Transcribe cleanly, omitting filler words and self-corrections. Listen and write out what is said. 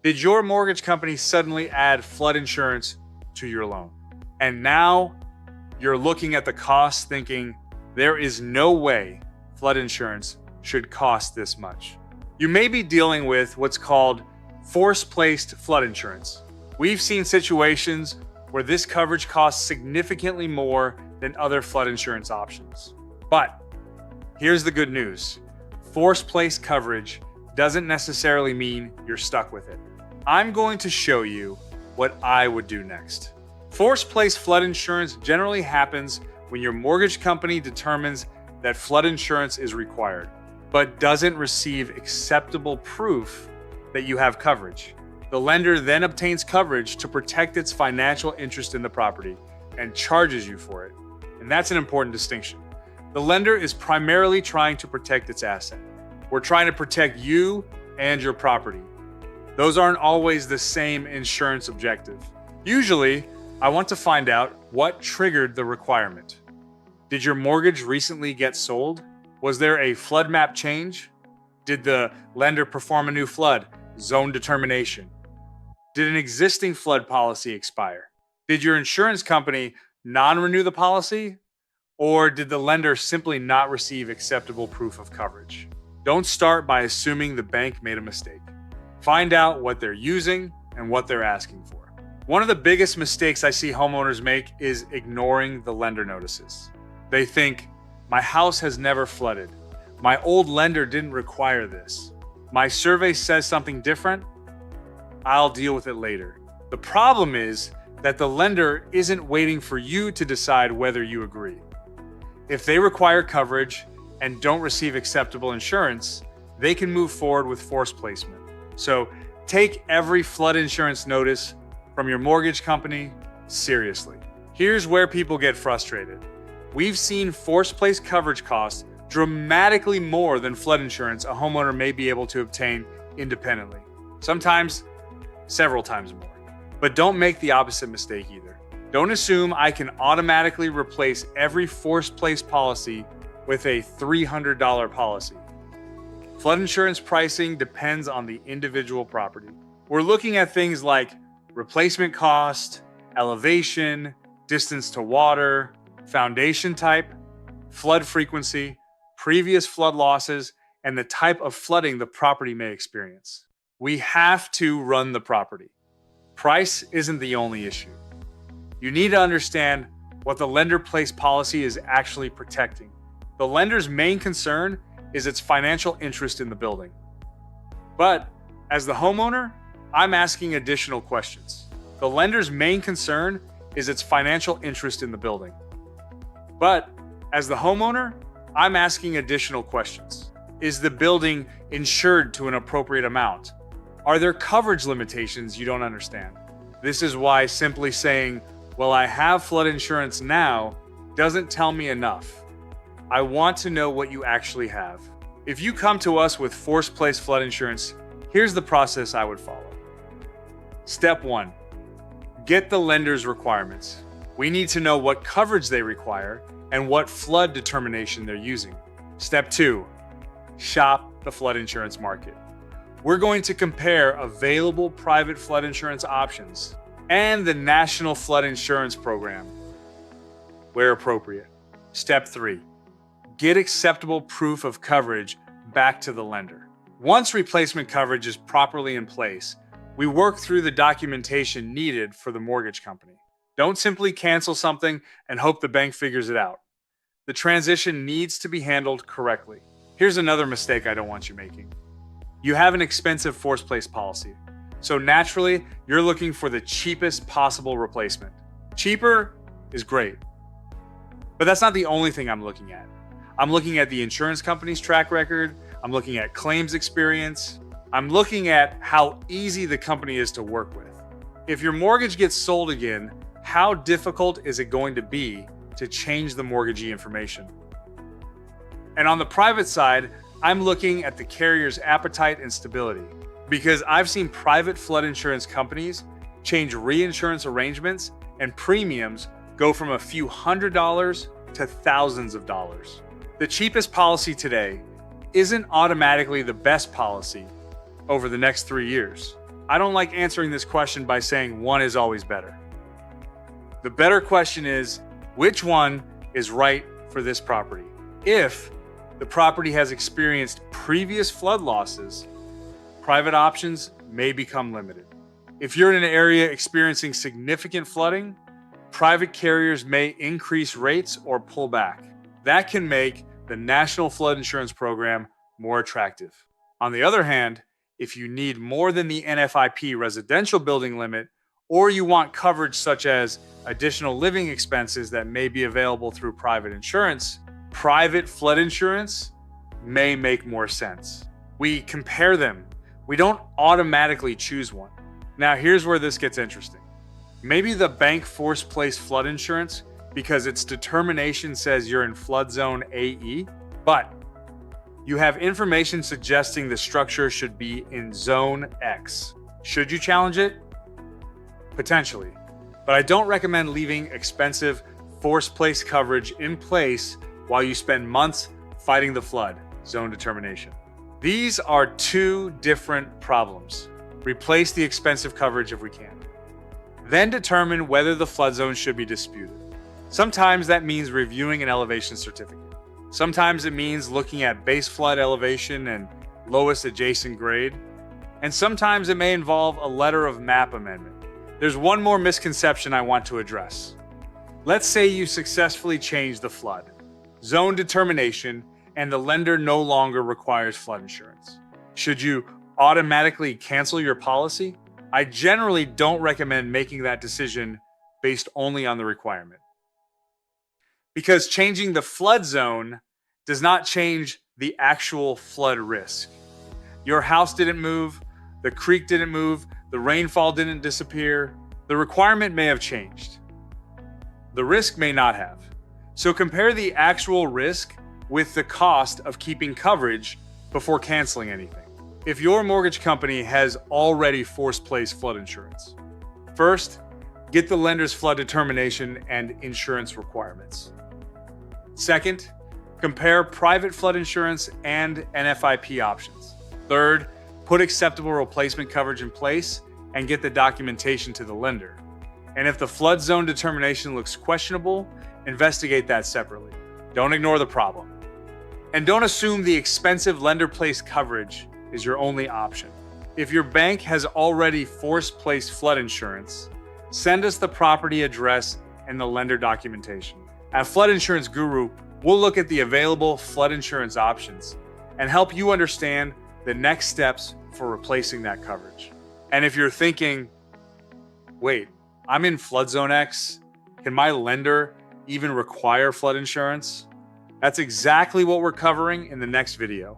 Did your mortgage company suddenly add flood insurance to your loan? And now you're looking at the cost thinking there is no way flood insurance should cost this much. You may be dealing with what's called force-placed flood insurance. We've seen situations where this coverage costs significantly more than other flood insurance options. But here's the good news. Force-placed coverage doesn't necessarily mean you're stuck with it. I'm going to show you what I would do next. Force-placed flood insurance generally happens when your mortgage company determines that flood insurance is required, but doesn't receive acceptable proof that you have coverage. The lender then obtains coverage to protect its financial interest in the property and charges you for it. And that's an important distinction. The lender is primarily trying to protect its asset. We're trying to protect you and your property. Those aren't always the same insurance objective. Usually, I want to find out what triggered the requirement. Did your mortgage recently get sold? Was there a flood map change? Did the lender perform a new flood zone determination? Did an existing flood policy expire? Did your insurance company non-renew the policy? Or did the lender simply not receive acceptable proof of coverage? Don't start by assuming the bank made a mistake. Find out what they're using and what they're asking for. One of the biggest mistakes I see homeowners make is ignoring the lender notices. They think, my house has never flooded. My old lender didn't require this. My survey says something different. I'll deal with it later. The problem is that the lender isn't waiting for you to decide whether you agree. If they require coverage and don't receive acceptable insurance, they can move forward with force placement. So take every flood insurance notice from your mortgage company seriously. Here's where people get frustrated. We've seen force-placed coverage costs dramatically more than flood insurance a homeowner may be able to obtain independently. Sometimes several times more. But don't make the opposite mistake either. Don't assume I can automatically replace every force-placed policy with a $300 policy. Flood insurance pricing depends on the individual property. We're looking at things like replacement cost, elevation, distance to water, foundation type, flood frequency, previous flood losses, and the type of flooding the property may experience. We have to run the property. Price isn't the only issue. You need to understand what the lender-placed policy is actually protecting. The lender's main concern is its financial interest in the building. But as the homeowner, I'm asking additional questions. The lender's main concern is its financial interest in the building. But as the homeowner, I'm asking additional questions. Is the building insured to an appropriate amount? Are there coverage limitations you don't understand? This is why simply saying, well, I have flood insurance now, doesn't tell me enough. I want to know what you actually have. If you come to us with force-placed flood insurance, here's the process I would follow. Step 1, get the lender's requirements. We need to know what coverage they require and what flood determination they're using. Step 2, shop the flood insurance market. We're going to compare available private flood insurance options and the National Flood Insurance Program, where appropriate. Step 3, get acceptable proof of coverage back to the lender. Once replacement coverage is properly in place, we work through the documentation needed for the mortgage company. Don't simply cancel something and hope the bank figures it out. The transition needs to be handled correctly. Here's another mistake I don't want you making. You have an expensive force-placed policy, so naturally, you're looking for the cheapest possible replacement. Cheaper is great, but that's not the only thing I'm looking at. I'm looking at the insurance company's track record. I'm looking at claims experience. I'm looking at how easy the company is to work with. If your mortgage gets sold again, how difficult is it going to be to change the mortgagee information? And on the private side, I'm looking at the carrier's appetite and stability, because I've seen private flood insurance companies change reinsurance arrangements and premiums go from a few $100s to thousands of dollars. The cheapest policy today isn't automatically the best policy over the next 3 years. I don't like answering this question by saying one is always better. The better question is, which one is right for this property? If the property has experienced previous flood losses, private options may become limited. If you're in an area experiencing significant flooding, private carriers may increase rates or pull back. That can make the National Flood Insurance Program more attractive. On the other hand, if you need more than the NFIP residential building limit, or you want coverage such as additional living expenses that may be available through private insurance, private flood insurance may make more sense. We compare them. We don't automatically choose one. Now, here's where this gets interesting. Maybe the bank force placed flood insurance because its determination says you're in flood zone AE, but you have information suggesting the structure should be in zone X. Should you challenge it? Potentially. But I don't recommend leaving expensive force place coverage in place while you spend months fighting the flood zone determination. These are two different problems. Replace the expensive coverage if we can. Then determine whether the flood zone should be disputed. Sometimes that means reviewing an elevation certificate. Sometimes it means looking at base flood elevation and lowest adjacent grade. And sometimes it may involve a letter of map amendment. There's one more misconception I want to address. Let's say you successfully change the flood zone determination and the lender no longer requires flood insurance. Should you automatically cancel your policy? I generally don't recommend making that decision based only on the requirement. Because changing the flood zone does not change the actual flood risk. Your house didn't move, the creek didn't move, the rainfall didn't disappear. The requirement may have changed. The risk may not have. So compare the actual risk with the cost of keeping coverage before canceling anything. If your mortgage company has already force-placed flood insurance, first, get the lender's flood determination and insurance requirements. Second, compare private flood insurance and NFIP options. Third, put acceptable replacement coverage in place and get the documentation to the lender. And if the flood zone determination looks questionable, investigate that separately. Don't ignore the problem. And don't assume the expensive lender-placed coverage is your only option. If your bank has already force-placed flood insurance, send us the property address and the lender documentation. At Flood Insurance Guru, we'll look at the available flood insurance options and help you understand the next steps for replacing that coverage. And if you're thinking, wait, I'm in flood zone X, can my lender even require flood insurance? That's exactly what we're covering in the next video.